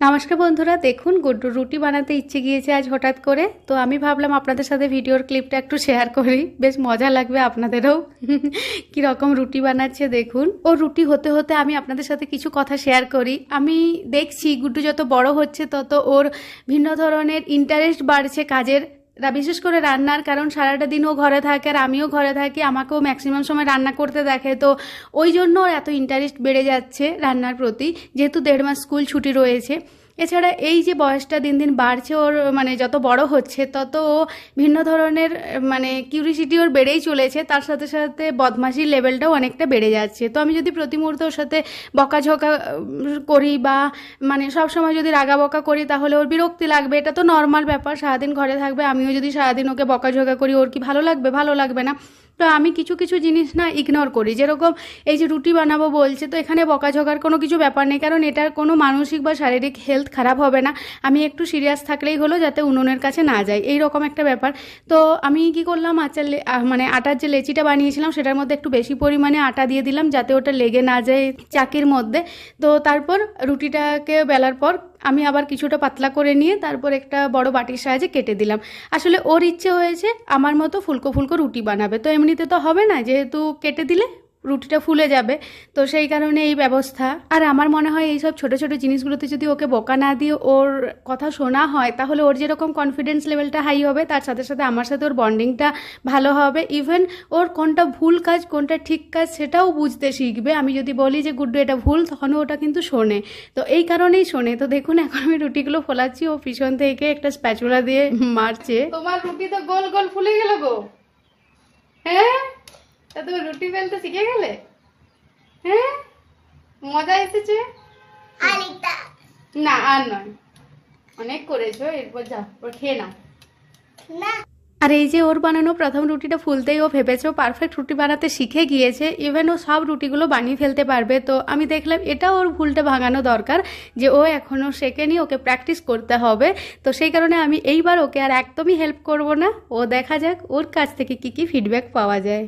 নমস্কার বন্ধুরা, দেখুন গুড্ডুর রুটি বানাতে ইচ্ছে গিয়েছে আজ হঠাৎ করে। তো আমি ভাবলাম আপনাদের সাথে ভিডিওর ক্লিপটা একটু শেয়ার করি, বেশ মজা লাগবে আপনাদেরও। কীরকম রুটি বানাচ্ছে দেখুন। ও রুটি হতে হতে আমি আপনাদের সাথে কিছু কথা শেয়ার করি। আমি দেখছি গুড্ডু যত বড় হচ্ছে তত ওর ভিন্ন ধরনের ইন্টারেস্ট বাড়ছে কাজের, বিশেষ করে রান্নার। কারণ সারাটা দিন ও ঘরে থাকে আর আমিও ঘরে থাকি, আমাকেও ম্যাক্সিমাম সময় রান্না করতে দেখে। তো ওই জন্য ওর এত ইন্টারেস্ট বেড়ে যাচ্ছে রান্নার প্রতি, যেহেতু 1.5 মাস স্কুল ছুটি রয়েছে। এছাড়া এই যে বয়সটা দিন দিন বাড়ছে ওর, মানে যত বড় হচ্ছে তত ও ভিন্ন ধরনের কিউরিসিটি ওর বেড়েই চলেছে। তার সাথে সাথে বদমাশির লেভেলটাও অনেকটা বেড়ে যাচ্ছে। তো আমি যদি প্রতি মুহূর্তে ওর সাথে বকাঝকা করি বা সব সময় যদি রাগা বকা করি তাহলে ওর বিরক্তি লাগবে। এটা তো নর্মাল ব্যাপার, সারাদিন ঘরে থাকবে। আমিও যদি সারাদিন ওকে বকাঝকা করি ওর কি ভালো লাগবে? ভালো লাগবে না। তো আমি কিছু কিছু জিনিস ইগনোর করি। যেরকম এই যে রুটি বানাবো বলছে, তো এখানে বকাঝকার কোনো কিছু ব্যাপার নেই, কারণ এটার কোনো মানসিক বা শারীরিক হেলথ খারাপ হবে না। আমি একটু সিরিয়াস থাকলেই হলো যাতে উনুনের কাছে না যায়, এই রকম একটা ব্যাপার। তো আমি কি করলাম, আটার যে লেচিটা বানিয়েছিলাম সেটার মধ্যে একটু বেশি পরিমাণে আটা দিয়ে দিলাম যাতে ওটা লেগে না যায় চাকির মধ্যে। তো তারপর রুটিটাকে বেলার পর আমি আবার কিছুটা পাতলা করে নিয়ে তারপর একটা বড় বাটির সাহায্যে কেটে দিলাম। আসলে ওর ইচ্ছে হয়েছে আমার মতো ফুলকো ফুলকো রুটি বানাবে, তো এমনিতে তো হবে না, যেহেতু কেটে দিলে রুটিটা ফুলে যাবে, তো সেই কারণে এই ব্যবস্থা। আর আমার মনে হয় এইসব ছোটো ছোটো জিনিসগুলোতে যদি ওকে বকা না দিয়ে ওর কথা শোনা হয় তাহলে ওর যেরকম কনফিডেন্স লেভেলটা হাই হবে, তার সাথে সাথে আমার সাথে ওর বন্ডিংটা ভালো হবে। ইভেন ওর কোনটা ভুল কাজ কোনটা ঠিক কাজ সেটাও বুঝতে শিখবে। আমি যদি বলি যে গুড্ডু এটা ভুল, তখনও ওটা কিন্তু শোনে। তো এই কারণেই শোনে। তো দেখুন এখন আমি রুটিগুলো ফোলাচ্ছি, ও পিছন থেকে একটা স্প্যাচুলা দিয়ে মারছে। তোমার রুটি তো গোল গোল ফুলে গেল গো। হ্যাঁ, তা তুমি রুটি বেলতে শিখে গেলে? হ্যাঁ, মজা এসেছে? না আর নয়, অনেক করেছো, এরপর যা খেয়ে নাও। আর এই যে ওর বানানো প্রথম রুটিটা ফুলতেই ও ভেবেছে ও পারফেক্ট রুটি বানাতে শিখে গিয়েছে। ইভেন ও সব রুটিগুলো বানিয়ে ফেলতে পারবে। তো আমি দেখলাম এটা ওর ভুলটা ভাঙানো দরকার, যে ও এখনও শেখেনি, ওকে প্র্যাকটিস করতে হবে। তো সেই কারণে আমি এইবার ওকে আর একদমই হেল্প করব না। ও দেখা যাক ওর কাছ থেকে কি কি ফিডব্যাক পাওয়া যায়।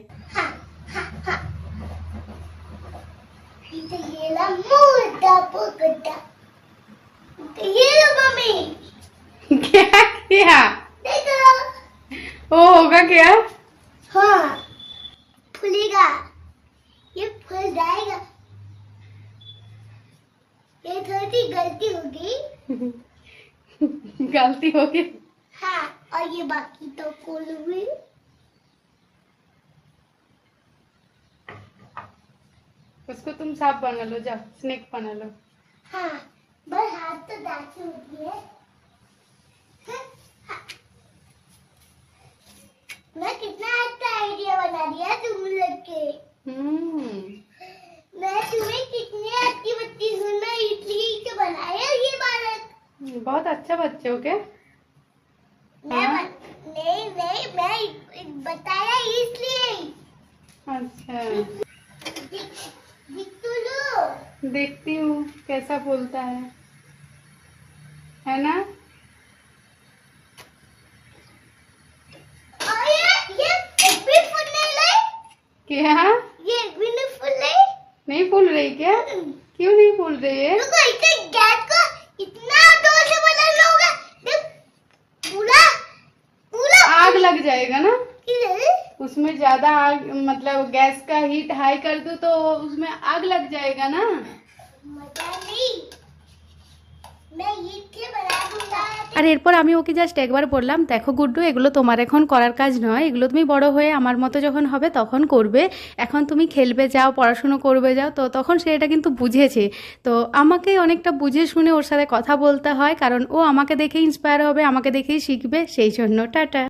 ओ होगा क्या? हाँ, फूलेगा, ये फूल जाएगा। ये थोड़ी गलती हो गई। गलती हो गई? हाँ, और ये बाकी तो खोल हुई। उसको तुम सांप बना लो, जाओ स्नेक बना लो। हाँ, बस हाथ तो दांत होती है। मैं कितना अच्छा आइडिया बना दिया तुम लोग के। मैं तुम्हें कितनी अच्छी बच्ची हूँ, मैं इसलिए इसे बनाया ये बालक। बहुत अच्छा बच्चे हो क्या? नहीं मैं बताया इसलिए। अच्छा, लो देखती हूँ कैसा बोलता है ना? क्या? ये भी नहीं फूल रही क्या? क्यों नहीं फूल रही है? गैस को इतना जोर से बना लोगे पूरा पूरा आग लग जाएगा ना किधर? उसमें, ज्यादा आग गैस का हीट हाई कर दो तो उसमें आग लग जाएगा ना। मजा नहीं, मैं ये के बना दूंगा। আর এরপর আমি ওকে জাস্ট একবার বললাম, দেখো গুড্ডু, এগুলো তোমার এখন করার কাজ নয়, এগুলো তুমি বড় হয়ে আমার মতো যখন হবে তখন করবে। এখন তুমি খেলবে যাও, পড়াশুনো করবে যাও। তো তখন সে এটা কিন্তু বুঝেছে। তো আমাকে অনেকটা বুঝে শুনে ওর সাথে কথা বলতে হয়, কারণ ও আমাকে দেখে ইন্সপায়ার হবে, আমাকে দেখেই শিখবে। সেই জন্য টাটা।